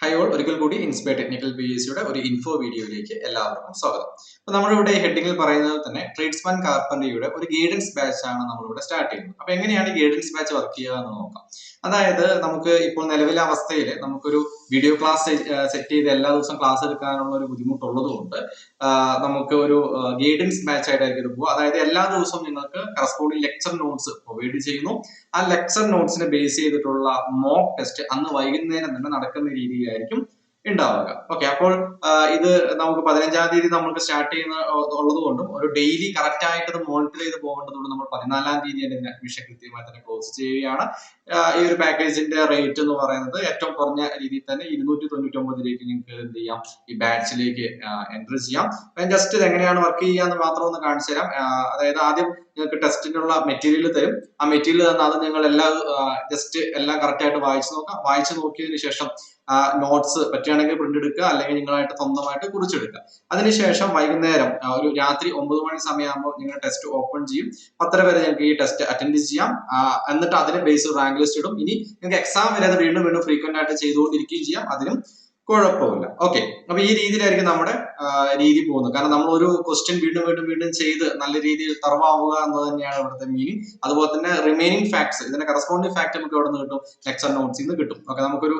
Hi all, ഒരിക്കൽ കൂടി inspire technical PSCയുടെ ഒരു ഇൻഫോ വീഡിയോയിലേക്ക് എല്ലാവർക്കും സ്വാഗതം. അപ്പൊ നമ്മളിവിടെ ഹെഡിങ്ങിൽ പറയുന്നത് തന്നെ ട്രേഡ്സ്മാൻ കാർപ്പൻട്രിയുടെ ഒരു ഗൈഡൻസ് ബാച്ച് ആണ് നമ്മളിവിടെ സ്റ്റാർട്ട് ചെയ്യുന്നത്. അപ്പൊ എങ്ങനെയാണ് ഗൈഡൻസ് ബാച്ച് വർക്ക് ചെയ്യുക എന്ന് നോക്കാം. അതായത് നമുക്ക് ഇപ്പോൾ നിലവിലെ അവസ്ഥയിൽ നമുക്കൊരു വീഡിയോ ക്ലാസ് സെറ്റ് ചെയ്ത് എല്ലാ ദിവസവും ക്ലാസ് എടുക്കാനുള്ള ഒരു ബുദ്ധിമുട്ടുള്ളത് കൊണ്ട് നമുക്ക് ഒരു ഗൈഡൻസ് ബാച്ച് ആയിട്ടായിരിക്കും ഇത് പോകുക. അതായത് എല്ലാ ദിവസവും നിങ്ങൾക്ക് കറസ്പോണ്ടിങ് ലെക്ചർ നോട്ട്സ് പ്രൊവൈഡ് ചെയ്യുന്നു. ആ ലെക്ചർ നോട്ട്സിനെ ബേസ് ചെയ്തിട്ടുള്ള മോക്ക് ടെസ്റ്റ് അന്ന് വൈകുന്നേരം തന്നെ നടക്കുന്ന രീതിയിലായിരിക്കും ഉണ്ടാവുക. ഓക്കെ, അപ്പോൾ ഇത് നമുക്ക് 15-ാം തീയതി നമുക്ക് സ്റ്റാർട്ട് ചെയ്യുന്ന ഉള്ളത് കൊണ്ടും ഒരു ഡെയിലി കറക്റ്റ് ആയിട്ട് ഇത് മോണിറ്റർ ചെയ്ത് പോകേണ്ടതുകൊണ്ട് നമ്മൾ 14-ാം തീയതി തന്നെ അഡ്മിഷൻ കൃത്യമായി തന്നെ ക്ലോസ് ചെയ്യുകയാണ്. ഈ ഒരു പാക്കേജിന്റെ റേറ്റ് എന്ന് പറയുന്നത് ഏറ്റവും കുറഞ്ഞ രീതിയിൽ തന്നെ 299 നിങ്ങൾക്ക് എന്ത് ചെയ്യാം, ഈ ബാച്ചിലേക്ക് എൻറ്റർ ചെയ്യാം. ഞാൻ ജസ്റ്റ് ഇത് എങ്ങനെയാണ് വർക്ക് ചെയ്യാന്ന് മാത്രം ഒന്ന് കാണിച്ചു തരാം. അതായത് ആദ്യം നിങ്ങൾക്ക് ടെസ്റ്റിനുള്ള മെറ്റീരിയൽ തരും. ആ മെറ്റീരിയൽ തന്നാൽ അത് നിങ്ങൾ എല്ലാം ജസ്റ്റ് എല്ലാം കറക്റ്റ് ആയിട്ട് വായിച്ചു നോക്കാം. വായിച്ചു നോക്കിയതിനു ശേഷം നോട്ട്സ് പറ്റുകയാണെങ്കിൽ പ്രിന്റ് എടുക്കുക, അല്ലെങ്കിൽ നിങ്ങളായിട്ട് സ്വന്തമായിട്ട് കുറിച്ചെടുക്കുക. അതിനുശേഷം വൈകുന്നേരം ഒരു രാത്രി 9 മണി സമയമാകുമ്പോൾ നിങ്ങൾ ടെസ്റ്റ് ഓപ്പൺ ചെയ്യും. 10 വരെ നിങ്ങൾക്ക് ഈ ടെസ്റ്റ് അറ്റൻഡ് ചെയ്യാം. എന്നിട്ട് അതിന് ബേസ് റാങ്ക് ലിസ്റ്റ് ഇടും. ഇനി നിങ്ങൾക്ക് എക്സാം വരെ അത് വീണ്ടും വീണ്ടും ഫ്രീക്വന്റ് ആയിട്ട് ചെയ്തുകൊണ്ടിരിക്കുകയും ചെയ്യാം. അതിനും കുഴപ്പമില്ല. ഓക്കെ, അപ്പൊ ഈ രീതിയിലായിരിക്കും നമ്മുടെ രീതി പോകുന്നത്. കാരണം നമ്മൾ ഒരു ക്വസ്റ്റ്യൻ വീണ്ടും വീണ്ടും വീണ്ടും ചെയ്ത് നല്ല രീതിയിൽ തറവാവുക എന്നത് തന്നെയാണ് ഇവിടുത്തെ മീനിങ്. അതുപോലെ തന്നെ റിമൈനിങ് ഫാക്ട്സ്, ഇതിന്റെ കറസ്പോണ്ടിങ് ഫാക്ട് നമുക്ക് എവിടെ നിന്ന് കിട്ടും? ലെക്ചർ നോട്ട്സിൽ നിന്ന് കിട്ടും. ഓക്കെ, നമുക്കൊരു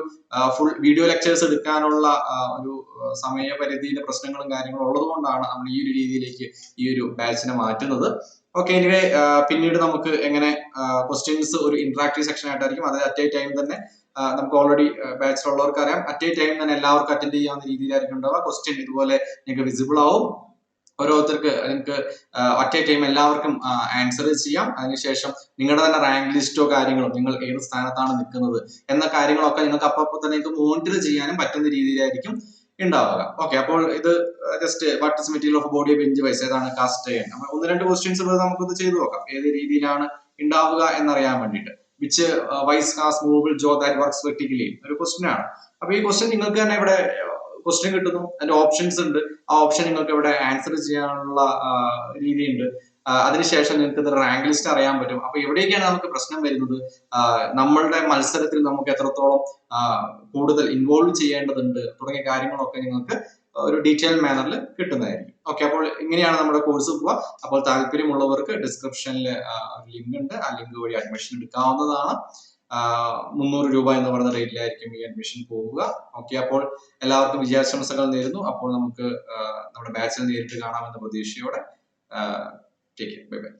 ഫുൾ വീഡിയോ ലെക്ചേഴ്സ് എടുക്കാനുള്ള ഒരു സമയപരിധിയിലെ പ്രശ്നങ്ങളും കാര്യങ്ങളും ഉള്ളത് കൊണ്ടാണ് നമ്മൾ ഈ ഒരു രീതിയിലേക്ക് ഈ ഒരു ബാച്ചിനെ മാറ്റുന്നത്. ഓക്കെ, എനിവേ പിന്നീട് നമുക്ക് എങ്ങനെ ക്വസ്റ്റ്യൻസ് ഒരു ഇന്ററാക്റ്റീവ് സെക്ഷൻ ആയിട്ടായിരിക്കും. അതായത് അറ്റ് എ ടൈം തന്നെ നമുക്ക് ഓൾറെഡി ബാച്ചിലുള്ളവർക്ക് അറിയാം, അറ്റ് എ ടൈം തന്നെ എല്ലാവർക്കും അറ്റൻഡ് ചെയ്യാവുന്ന രീതിയിലായിരിക്കും ഉണ്ടാവുക. ക്വസ്റ്റ്യൻ ഇതുപോലെ നിങ്ങൾക്ക് വിസിബിൾ ആവും. ഓരോരുത്തർക്ക് നിങ്ങൾക്ക് അറ്റ് എ ടൈം എല്ലാവർക്കും ആൻസർ ചെയ്യാം. അതിനുശേഷം നിങ്ങളുടെ തന്നെ റാങ്ക് ലിസ്റ്റോ കാര്യങ്ങളോ, നിങ്ങൾ ഏത് സ്ഥാനത്താണ് നിൽക്കുന്നത് എന്ന കാര്യങ്ങളൊക്കെ നിങ്ങൾക്ക് അപ്പോൾ തന്നെ നിങ്ങൾക്ക് മോണിറ്റർ ചെയ്യാനും പറ്റുന്ന രീതിയിലായിരിക്കും ഉണ്ടാവുക. ഓക്കെ, അപ്പോൾ ഇത് just what is material of body bench vice, ഏതാണ് കാസ്റ്റ് അയൺ. 1-2 ക്വസ്റ്റ്യൻസ് നമുക്കിത് ചെയ്തു നോക്കാം, ഏത് രീതിയിലാണ് ഉണ്ടാവുക എന്നറിയാൻ വേണ്ടിയിട്ട്. Which vice cast movable jaw that works vertically ഒരു ക്വസ്റ്റ്യൻ ആണ്. അപ്പൊ ഈ ക്വസ്റ്റ്യൻ നിങ്ങൾക്ക് തന്നെ ഇവിടെ ക്വസ്റ്റ്യൻ കിട്ടുന്നു, അതിന്റെ ഓപ്ഷൻസ് ഉണ്ട്. ആ ഓപ്ഷൻ നിങ്ങൾക്ക് ഇവിടെ ആൻസർ ചെയ്യാനുള്ള രീതിയുണ്ട്. അതിനുശേഷം നിങ്ങൾക്ക് ഇത് റാങ്ക് ലിസ്റ്റ് അറിയാൻ പറ്റും. അപ്പൊ എവിടേക്കാണ് നമുക്ക് പ്രശ്നം വരുന്നത്? നമ്മളുടെ മത്സരത്തിൽ നമുക്ക് എത്രത്തോളം കൂടുതൽ ഇൻവോൾവ് ചെയ്യേണ്ടതുണ്ട് തുടങ്ങിയ കാര്യങ്ങളൊക്കെ നിങ്ങൾക്ക് ഒരു ഡീറ്റെയിൽ മാനറിൽ കിട്ടുന്നതായിരിക്കും. ഓക്കെ, അപ്പോൾ ഇങ്ങനെയാണ് നമ്മുടെ കോഴ്സ് പോവുക. അപ്പോൾ താല്പര്യമുള്ളവർക്ക് ഡിസ്ക്രിപ്ഷനിൽ ലിങ്ക് ഉണ്ട്. ആ ലിങ്ക് വഴി അഡ്മിഷൻ എടുക്കാവുന്നതാണ്. 300 രൂപ എന്ന് പറയുന്ന റേറ്റിലായിരിക്കും ഈ അഡ്മിഷൻ പോവുക. ഓക്കെ, അപ്പോൾ എല്ലാവർക്കും വിജയാശംസകൾ നേരുന്നു. അപ്പോൾ നമുക്ക് നമ്മുടെ ബാച്ചിൽ നേരിട്ട് കാണാമെന്ന പ്രതീക്ഷയോടെ ടേക്ക് കെയർ, ബൈ ബൈ.